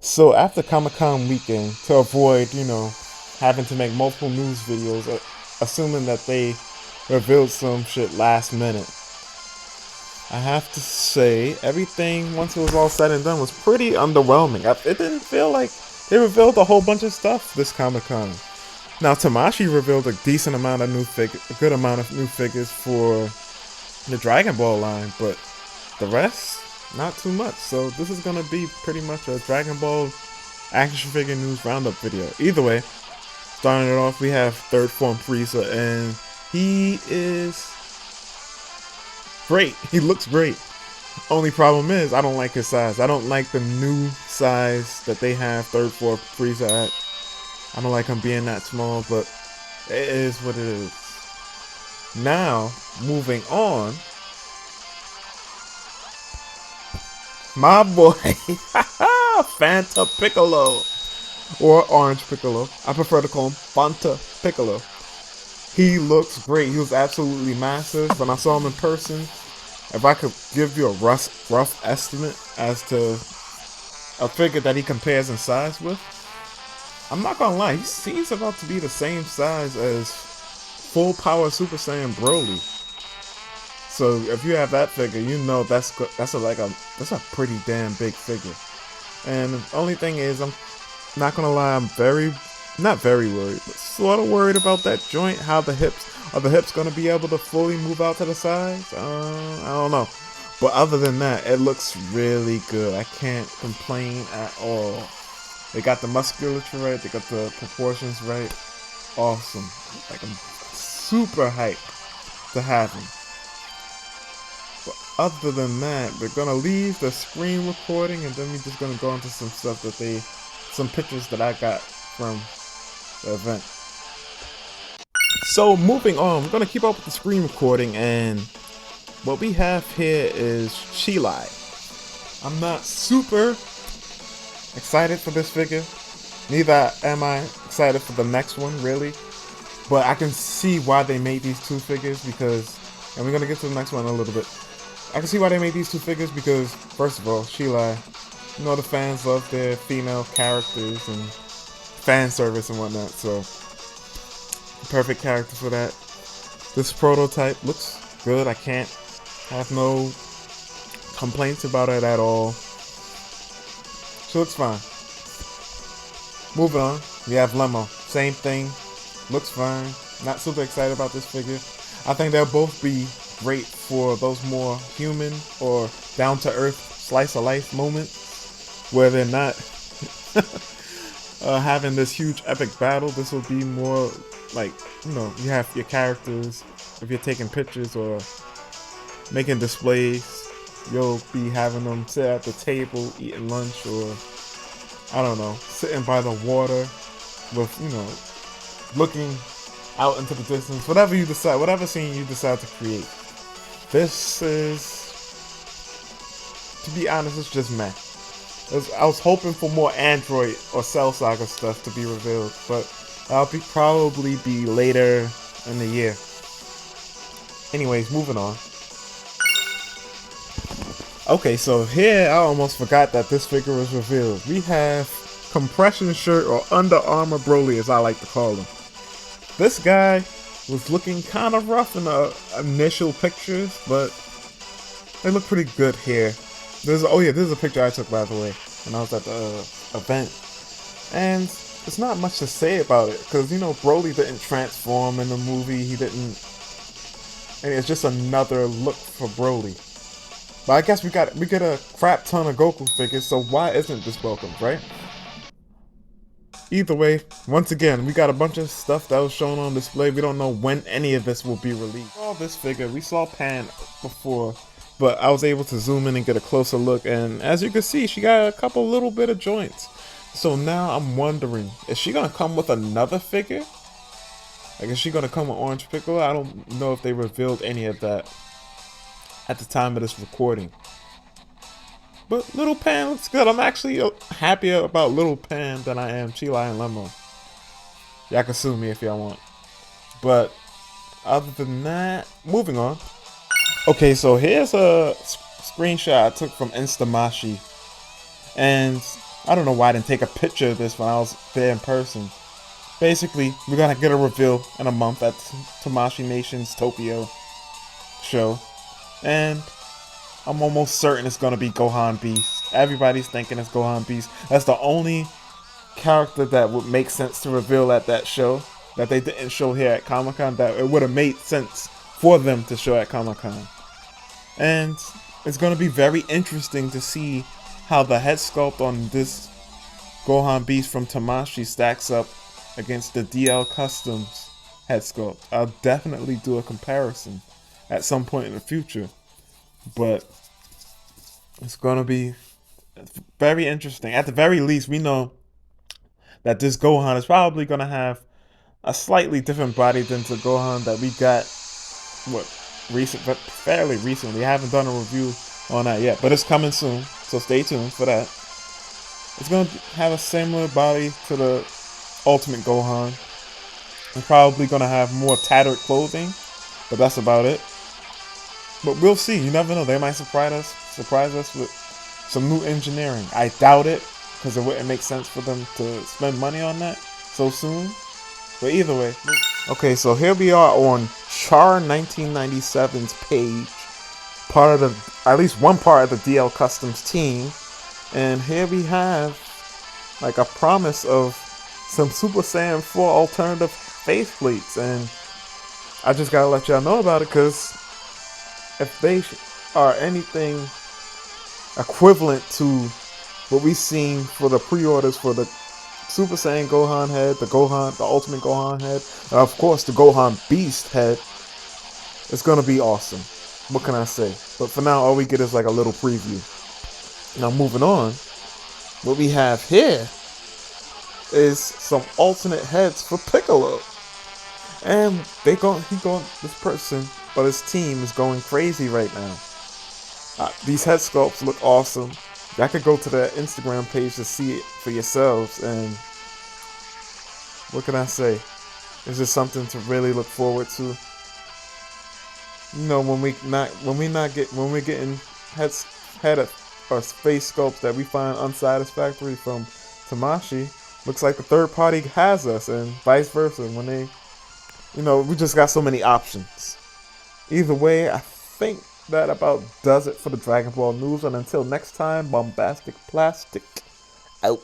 So after Comic-Con weekend, to avoid, having to make multiple news videos, assuming that they revealed some shit last minute, I have to say everything once it was all said and done was pretty underwhelming. It didn't feel like they revealed a whole bunch of stuff this Comic-Con. Now Tamashi revealed a decent amount of a good amount of new figures for the Dragon Ball line, but the rest, not too much. So this is gonna be pretty much a Dragon Ball action figure news roundup video. Either way, starting it off, we have third form Frieza, and he is great. He looks great. Only problem is, I don't like his size. I don't like the new size that they have third form Frieza at. I don't like him being that small, but it is what it is. Now, moving on, my boy, Fanta Piccolo, or Orange Piccolo. I prefer to call him Fanta Piccolo. He looks great. He was absolutely massive. When I saw him in person, if I could give you a rough estimate as to a figure that he compares in size with, I'm not gonna lie, he's about to be the same size as full power Super Saiyan Broly. So if you have that figure, you know that's a pretty damn big figure. And the only thing is, I'm not gonna lie, I'm not very worried, but sort of worried about that joint. How the hips gonna be able to fully move out to the sides? I don't know. But other than that, it looks really good. I can't complain at all. They got the musculature right. They got the proportions right. Awesome. Like, I'm super hyped to have him. But other than that, we're gonna leave the screen recording, and then we're just gonna go into some stuff some pictures that I got from the event. So moving on, we're gonna keep up with the screen recording, and what we have here is Cheelai. I'm not super excited for this figure. Neither am I excited for the next one, really. But I can see why they made these two figures because, and we're gonna get to the next one in a little bit. I can see why they made these two figures because, first of all, Cheelai, the fans love their female characters and fan service and whatnot, so perfect character for that. This prototype looks good. I can't have no complaints about it at all. So it's fine. Moving on, we have Lemo. Same thing. Looks fine. Not super excited about this figure. I think they'll both be great for those more human or down-to-earth slice-of-life moments where they're not having this huge epic battle. This will be more like, you have your characters. If you're taking pictures or making displays, you'll be having them sit at the table eating lunch, or I don't know, sitting by the water with, looking out into the distance. Whatever you decide, whatever scene you decide to create. This is, to be honest, it's just meh. I was hoping for more Android or Cell Saga stuff to be revealed, but that'll probably be later in the year. Anyways, moving on. Okay, so here I almost forgot that this figure was revealed. We have compression shirt, or Under Armour Broly as I like to call him. This guy was looking kind of rough in the initial pictures, but they look pretty good here. This is a picture I took, by the way, when I was at the event. And there's not much to say about it, because, Broly didn't transform in the movie. He didn't, and it's just another look for Broly. But I guess we get a crap ton of Goku figures, so why isn't this welcomed, right? Either way, once again, we got a bunch of stuff that was shown on display. We don't know when any of this will be released. We saw this figure, we saw Pan before, but I was able to zoom in and get a closer look, and as you can see, she got a couple little bit of joints. So now I'm wondering, is she gonna come with another figure? Like, is she gonna come with Orange Piccolo? I don't know if they revealed any of that at the time of this recording. But Little Pan looks good. I'm actually happier about Little Pan than I am Cheelai and Lemo. Y'all can sue me if y'all want. But other than that, moving on. Okay, so here's a screenshot I took from Instamashi. And I don't know why I didn't take a picture of this when I was there in person. Basically, we're gonna get a reveal in a month at Tamashii Nation's Tokyo show. And I'm almost certain it's gonna be Gohan Beast. Everybody's thinking it's Gohan Beast. That's the only character that would make sense to reveal at that show that they didn't show here at Comic-Con, that it would have made sense for them to show at Comic-Con. And it's going to be very interesting to see how the head sculpt on this Gohan Beast from Tamashii stacks up against the DL Customs head sculpt. I'll definitely do a comparison at some point in the future, but it's going to be very interesting. At the very least, we know that this Gohan is probably going to have a slightly different body than the Gohan that we got, fairly recently. I haven't done a review on that yet, but it's coming soon, so stay tuned for that. It's going to have a similar body to the Ultimate Gohan. It's probably going to have more tattered clothing, but that's about it. But we'll see. You never know. They might surprise us with some new engineering. I doubt it, because it wouldn't make sense for them to spend money on that so soon. But either way. Okay, so here we are on Char 1997's page. Part of the, at least one part of the DL Customs team. And here we have like a promise of some Super Saiyan 4 alternative face plates. And I just gotta let y'all know about it, because if they are anything equivalent to what we've seen for the pre-orders for the Super Saiyan Gohan head, the Ultimate Gohan head, and of course the Gohan Beast head, it's gonna be awesome. What can I say? But for now, all we get is like a little preview. Now moving on, what we have here is some alternate heads for Piccolo, and this person, but his team is going crazy right now. These head sculpts look awesome. Y'all could go to the Instagram page to see it for yourselves, and what can I say? It's just something to really look forward to. You know, when we're getting head or face sculpts that we find unsatisfactory from Tamashii, looks like the third party has us, and vice versa. When they, we just got so many options. Either way, I think that about does it for the Dragon Ball news, and until next time, Bombastic Plastic out.